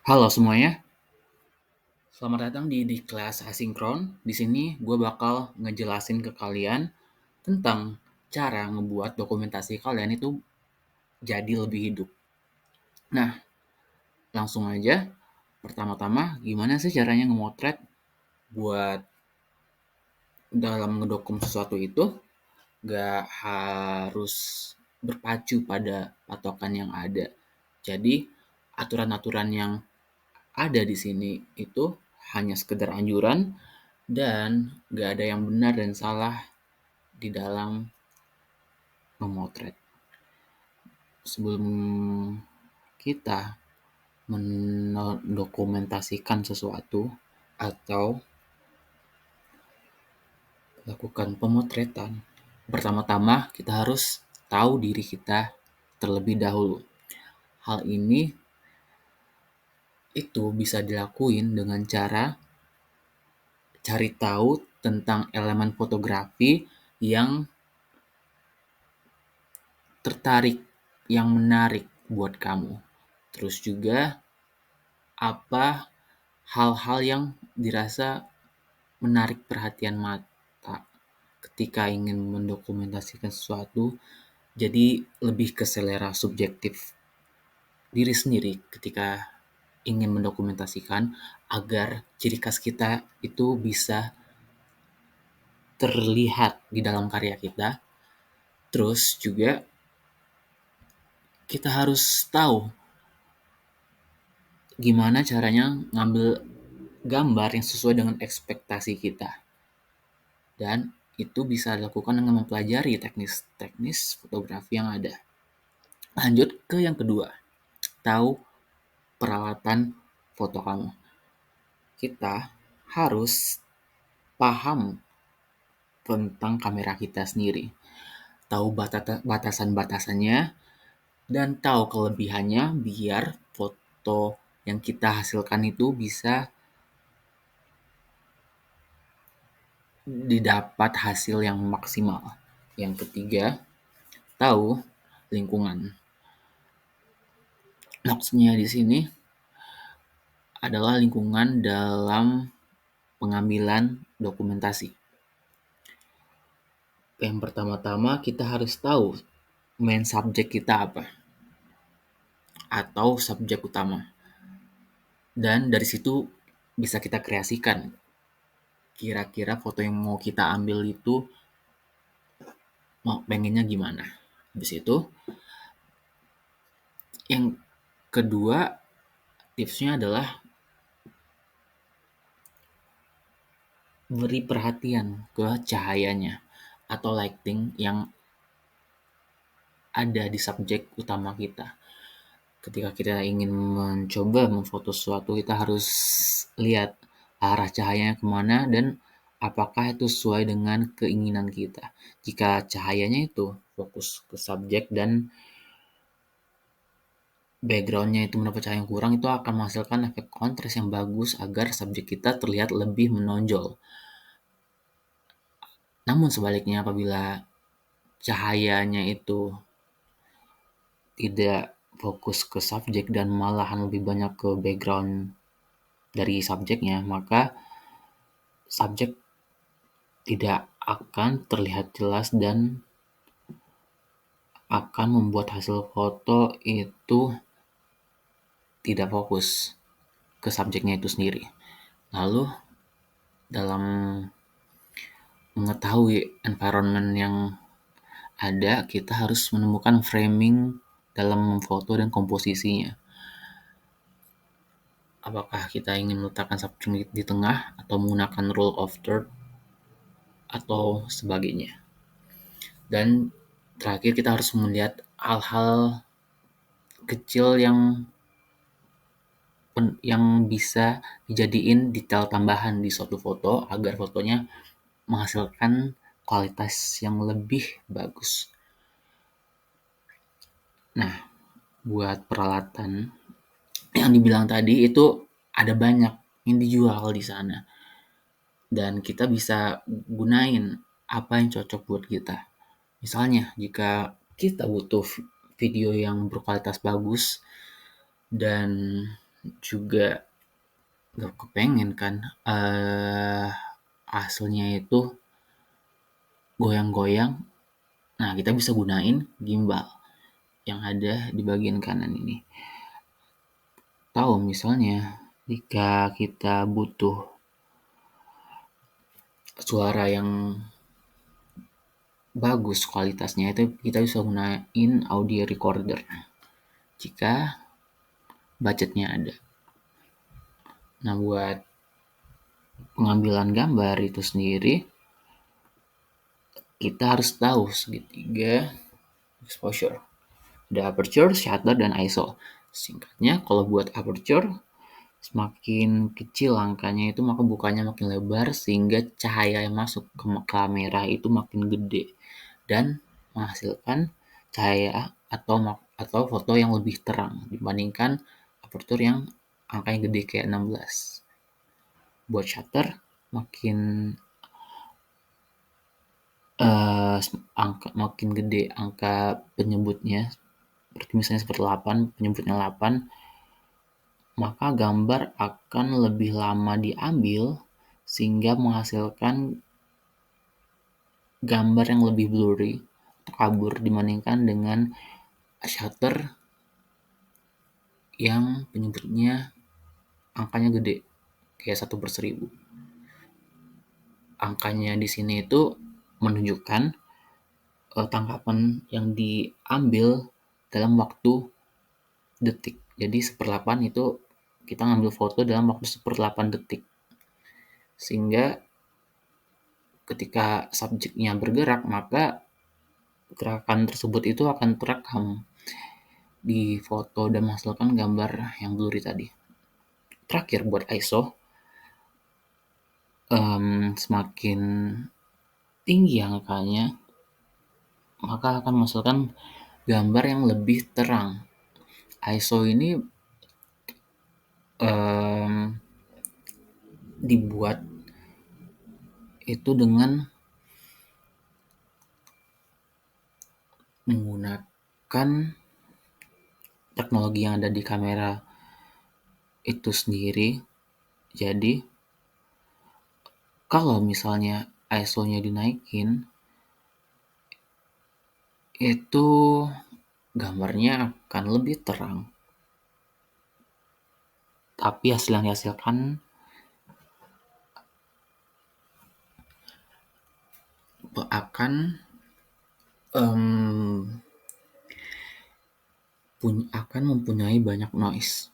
Halo semuanya, selamat datang di kelas asinkron. Di sini gue bakal ngejelasin ke kalian tentang cara ngebuat dokumentasi kalian itu jadi lebih hidup. Nah, langsung aja. Pertama-tama, gimana sih caranya ngemotret buat dalam ngedokum sesuatu itu? Gak harus berpacu pada patokan yang ada. Jadi, aturan-aturan yang ada di sini itu hanya sekedar anjuran dan gak ada yang benar dan salah di dalam memotret. Sebelum kita mendokumentasikan sesuatu atau lakukan pemotretan, pertama-tama kita harus tahu diri kita terlebih dahulu. Hal ini itu bisa dilakuin dengan cara cari tahu tentang elemen fotografi yang tertarik, yang menarik buat kamu. Terus juga apa hal-hal yang dirasa menarik perhatian mata ketika ingin mendokumentasikan sesuatu, jadi lebih ke selera subjektif diri sendiri ketika ingin mendokumentasikan agar ciri khas kita itu bisa terlihat di dalam karya kita. Terus juga kita harus tahu gimana caranya ngambil gambar yang sesuai dengan ekspektasi kita. Dan itu bisa dilakukan dengan mempelajari teknis-teknis fotografi yang ada. Lanjut ke yang kedua, tahu peralatan foto kamu. Kita harus paham tentang kamera kita sendiri, tahu batasan-batasannya, dan tahu kelebihannya biar foto yang kita hasilkan itu bisa didapat hasil yang maksimal. Yang ketiga, tahu lingkungan. Maksudnya di sini adalah lingkungan dalam pengambilan dokumentasi. Yang pertama-tama kita harus tahu main subjek kita apa atau subjek utama. Dan dari situ bisa kita kreasikan kira-kira foto yang mau kita ambil itu mau pengennya gimana. Habis itu yang kedua tipsnya adalah beri perhatian ke cahayanya atau lighting yang ada di subjek utama kita. Ketika kita ingin mencoba memfoto sesuatu, kita harus lihat arah cahayanya kemana dan apakah itu sesuai dengan keinginan kita. Jika cahayanya itu fokus ke subjek dan backgroundnya itu mendapat cahaya yang kurang, itu akan menghasilkan efek kontras yang bagus agar subjek kita terlihat lebih menonjol. Namun sebaliknya apabila cahayanya itu tidak fokus ke subjek dan malahan lebih banyak ke background dari subjeknya, maka subjek tidak akan terlihat jelas dan akan membuat hasil foto itu tidak fokus ke subjeknya itu sendiri. Lalu dalam mengetahui environment yang ada, kita harus menemukan framing dalam memfoto dan komposisinya. Apakah kita ingin meletakkan subjek di tengah atau menggunakan rule of third atau sebagainya. Dan terakhir kita harus melihat hal-hal kecil yang bisa dijadiin detail tambahan di suatu foto agar fotonya menghasilkan kualitas yang lebih bagus. Nah, buat peralatan yang dibilang tadi itu ada banyak yang dijual di sana dan kita bisa gunain apa yang cocok buat kita. Misalnya jika kita butuh video yang berkualitas bagus dan juga gak kepengen kan hasilnya itu goyang-goyang. Nah, kita bisa gunain gimbal yang ada di bagian kanan ini. Tahu misalnya jika kita butuh suara yang bagus kualitasnya, itu kita bisa gunain audio recorder jika budgetnya ada. Nah, buat pengambilan gambar itu sendiri, kita harus tahu segitiga exposure. Ada aperture, shutter, dan ISO. Singkatnya, kalau buat aperture, semakin kecil angkanya itu maka bukanya makin lebar sehingga cahaya yang masuk ke kamera itu makin gede dan menghasilkan cahaya atau foto yang lebih terang dibandingkan aperture yang angkanya gede kayak 16. Buat shutter makin makin gede angka penyebutnya, seperti misalnya seperti 8, penyebutnya 8, maka gambar akan lebih lama diambil sehingga menghasilkan gambar yang lebih blurry atau kabur dibandingkan dengan shutter yang penyebutnya angkanya gede kayak 1/1000. Angkanya di sini itu menunjukkan tangkapan yang diambil dalam waktu detik. Jadi 1/8 itu kita ngambil foto dalam waktu 1/8 detik. Sehingga ketika subjeknya bergerak, maka gerakan tersebut itu akan terekam di foto dan menghasilkan gambar yang blurry tadi. Terakhir buat ISO, semakin tinggi angkanya, maka akan menghasilkan gambar yang lebih terang. ISO ini dibuat itu dengan menggunakan teknologi yang ada di kamera itu sendiri. Jadi kalau misalnya ISO-nya dinaikin, itu gambarnya akan lebih terang. Tapi hasil yang dihasilkan akan akan mempunyai banyak noise.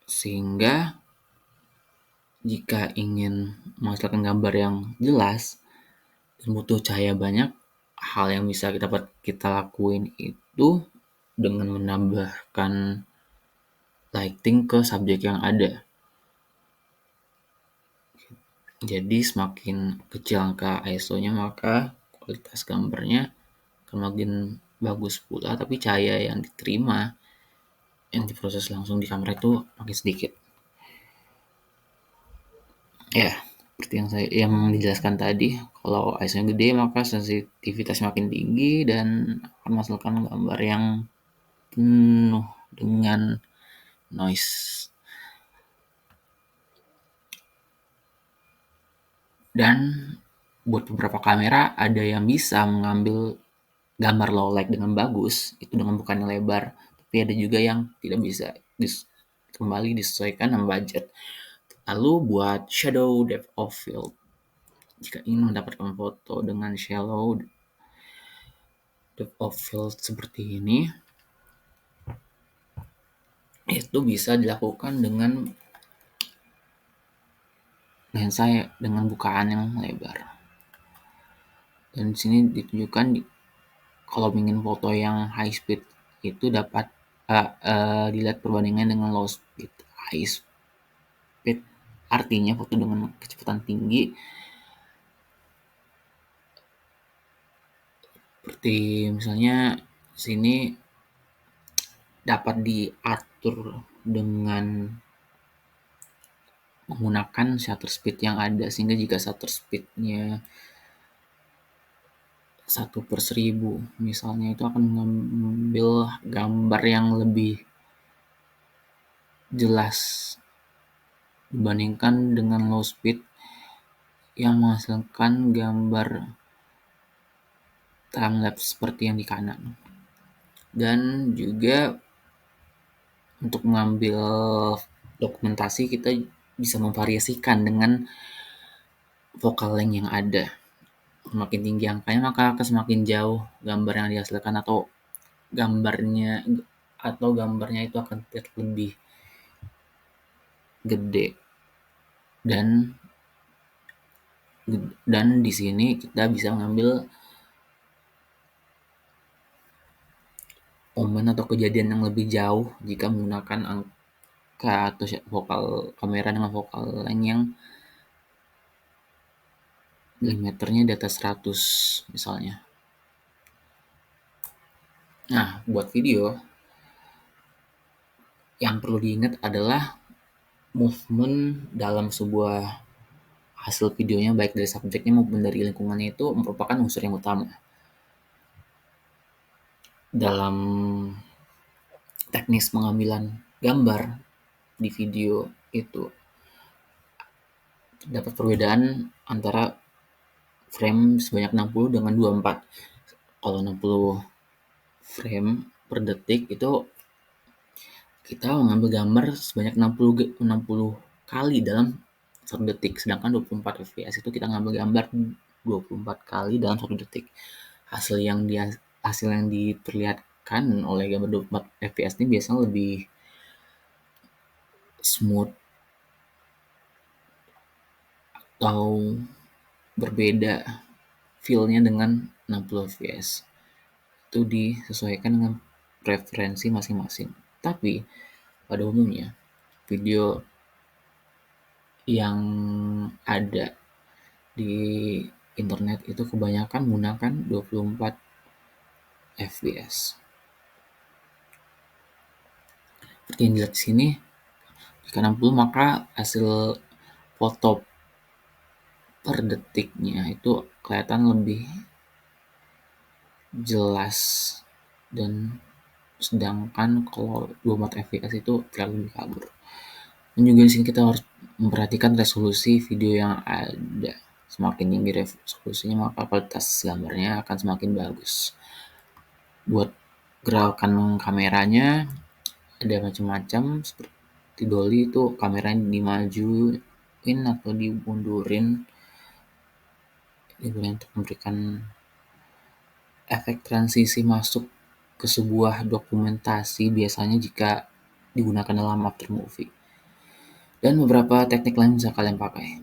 Sehingga jika ingin menghasilkan gambar yang jelas dan butuh cahaya banyak, hal yang bisa kita lakuin itu dengan menambahkan lighting ke subjek yang ada. Jadi semakin kecil angka ISO-nya, maka kualitas gambarnya akan makin bagus pula, tapi cahaya yang diterima yang diproses langsung di kamera itu makin sedikit. Ya, seperti yang dijelaskan tadi, kalau ISO-nya gede maka sensitivitas makin tinggi dan akan menghasilkan gambar yang penuh dengan noise. Dan buat beberapa kamera ada yang bisa mengambil gambar low light dengan bagus, itu dengan bukan yang lebar, tapi ada juga yang tidak bisa. Kembali disesuaikan dengan budget. Lalu buat shadow depth of field, jika ingin mendapatkan foto dengan shallow depth of field seperti ini, itu bisa dilakukan dengan lensa dengan bukaan yang lebar. Dan di sini ditunjukkan kalau ingin foto yang high speed itu dapat dilihat perbandingan dengan low speed. High speed artinya foto dengan kecepatan tinggi, seperti misalnya sini dapat diatur dengan menggunakan shutter speed yang ada, sehingga jika shutter speednya 1/1000 misalnya, itu akan mengambil gambar yang lebih jelas dibandingkan dengan low speed yang menghasilkan gambar timelapse seperti yang di kanan. Dan juga untuk mengambil dokumentasi kita bisa memvariasikan dengan focal length yang ada. Semakin tinggi angkanya maka akan semakin jauh gambar yang dihasilkan gambarnya itu akan terlihat lebih gede. Dan di sini kita bisa mengambil momen atau kejadian yang lebih jauh jika menggunakan angka atau vokal kamera dengan vokal length yang milimeternya di atas 100 misalnya. Nah, buat video yang perlu diingat adalah movement dalam sebuah hasil videonya baik dari subjeknya maupun dari lingkungannya itu merupakan unsur yang utama dalam teknis pengambilan gambar di video itu. Terdapat perbedaan antara frame sebanyak 60 dengan 24. Kalau 60 frame per detik itu kita mengambil gambar sebanyak 60 kali dalam 1 detik, sedangkan 24 fps itu kita ngambil gambar 24 kali dalam 1 detik. Hasil yang diperlihatkan oleh gambar 24 fps ini biasanya lebih smooth atau berbeda feel-nya dengan 60 fps. Itu disesuaikan dengan preferensi masing-masing. Tapi pada umumnya video yang ada di internet itu kebanyakan menggunakan 24 fps. Seperti yang dilihat di sini, jika 60 maka hasil foto per detiknya itu kelihatan lebih jelas, dan sedangkan kalau 24 fps itu terlalu lebih kabur. Dan juga di sini kita harus memperhatikan resolusi video yang ada. Semakin tinggi resolusinya maka kualitas gambarnya akan semakin bagus. Buat gerakan kameranya ada macam-macam, seperti dolly itu kameranya dimajuin atau dimundurin untuk memberikan efek transisi masuk ke sebuah dokumentasi biasanya jika digunakan dalam aftermovie. Dan beberapa teknik lain bisa kalian pakai.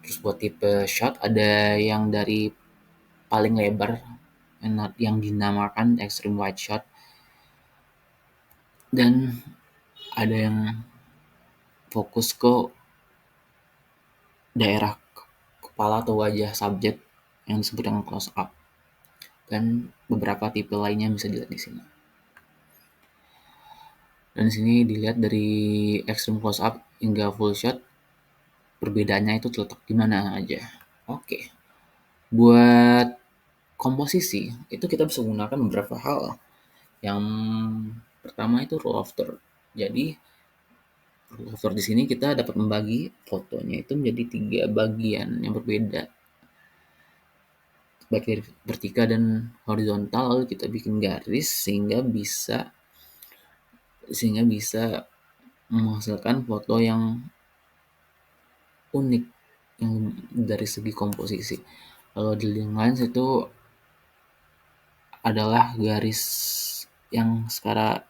Terus buat tipe shot ada yang dari paling lebar yang dinamakan extreme wide shot, dan ada yang fokus ke daerah kepala atau wajah subjek yang disebut dengan close up, dan beberapa tipe lainnya bisa dilihat di sini. Dan di sini dilihat dari extreme close up hingga full shot, perbedaannya itu terletak di mana aja. Oke. Buat komposisi itu kita bisa menggunakan beberapa hal. Yang pertama itu rule of third. Jadi rule of third di sini kita dapat membagi fotonya itu menjadi 3 bagian yang berbeda, baik dari vertikal dan horizontal, lalu kita bikin garis sehingga bisa menghasilkan foto yang unik yang dari segi komposisi. Kalau di link lines itu adalah garis yang secara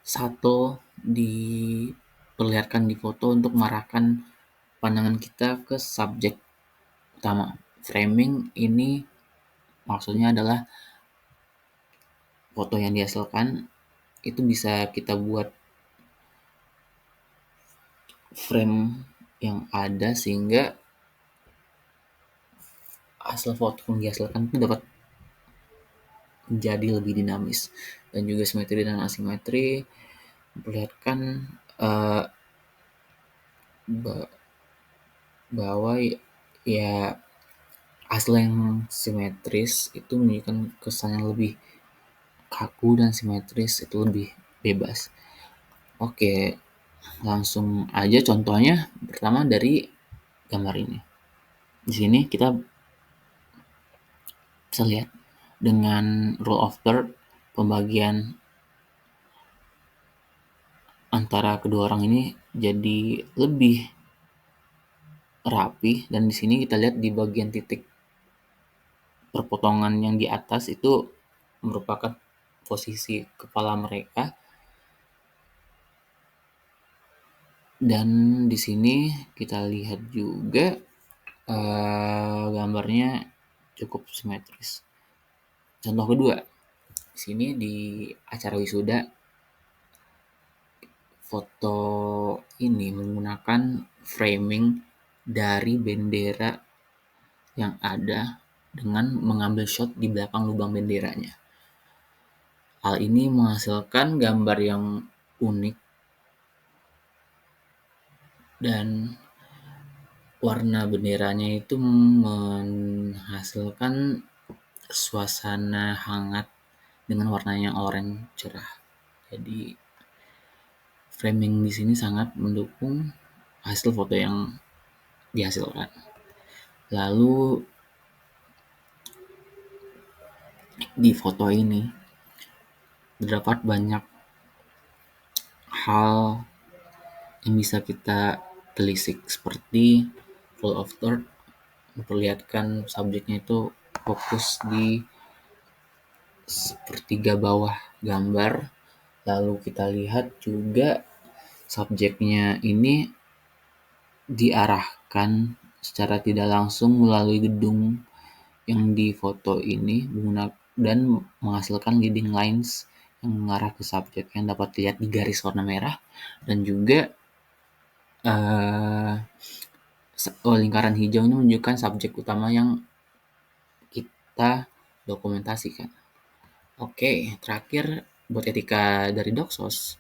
satu diperlihatkan di foto untuk mengarahkan pandangan kita ke subjek utama. Framing ini maksudnya adalah foto yang dihasilkan itu bisa kita buat frame yang ada sehingga hasil foto yang dihasilkan itu dapat menjadi lebih dinamis. Dan juga simetri dan asimetri memperlihatkan bahwa ya hasil yang simetris itu menunjukkan kesan yang lebih kaku dan simetris itu lebih bebas. Oke, langsung aja contohnya pertama dari gambar ini. Di sini kita bisa lihat dengan rule of third, pembagian antara kedua orang ini jadi lebih rapi, dan di sini kita lihat di bagian titik perpotongan yang di atas itu merupakan posisi kepala mereka, dan di sini kita lihat juga gambarnya cukup simetris. Contoh kedua, di sini di acara wisuda, foto ini menggunakan framing dari bendera yang ada dengan mengambil shot di belakang lubang benderanya. Hal ini menghasilkan gambar yang unik dan warna benderanya itu menghasilkan suasana hangat dengan warnanya oranye cerah. Jadi framing di sini sangat mendukung hasil foto yang dihasilkan. Lalu di foto ini terdapat banyak hal yang bisa kita telisik, seperti full of third memperlihatkan subjeknya itu fokus di sepertiga bawah gambar. Lalu kita lihat juga subjeknya ini diarahkan secara tidak langsung melalui gedung yang difoto ini dan menghasilkan leading lines yang mengarah ke subjek yang dapat dilihat di garis warna merah, dan juga lingkaran hijau ini menunjukkan subjek utama yang kita dokumentasikan. Oke, terakhir buat etika dari Doksos,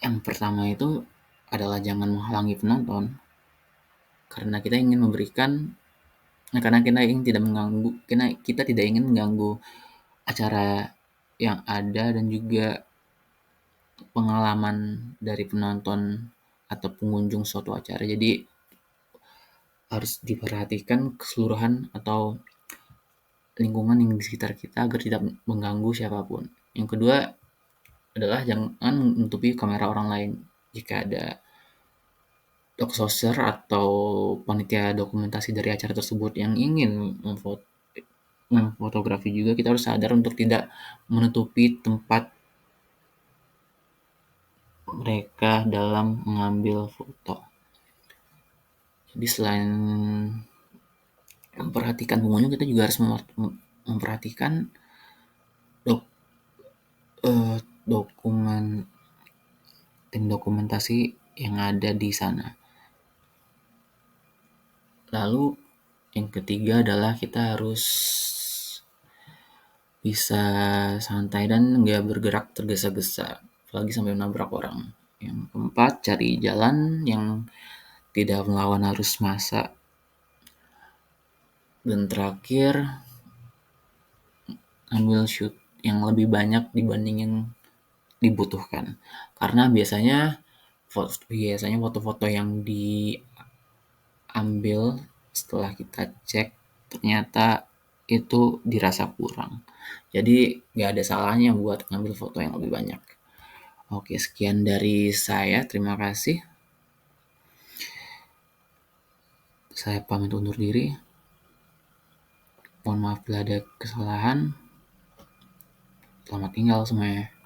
yang pertama itu adalah jangan menghalangi penonton karena kita ingin memberikan karena kita ingin tidak mengganggu kita tidak ingin mengganggu acara yang ada dan juga pengalaman dari penonton atau pengunjung suatu acara. Jadi harus diperhatikan keseluruhan atau lingkungan yang di sekitar kita agar tidak mengganggu siapapun. Yang kedua adalah jangan menutupi kamera orang lain. Jika ada doksoser atau panitia dokumentasi dari acara tersebut yang ingin memfotografi juga, kita harus sadar untuk tidak menutupi tempat mereka dalam mengambil foto. Jadi selain memperhatikan pengunjung, kita juga harus memperhatikan tim dokumentasi yang ada di sana. Lalu yang ketiga adalah kita harus bisa santai dan nggak bergerak tergesa-gesa, apalagi sampai menabrak orang. Yang keempat, cari jalan yang tidak melawan arus massa. Dan terakhir, ambil shoot yang lebih banyak dibanding yang dibutuhkan. Karena biasanya foto-foto yang diambil setelah kita cek ternyata itu dirasa kurang. Jadi nggak ada salahnya buat ngambil foto yang lebih banyak. Oke, sekian dari saya. Terima kasih. Saya pamit undur diri. Mohon maaf bila ada kesalahan. Selamat tinggal semuanya.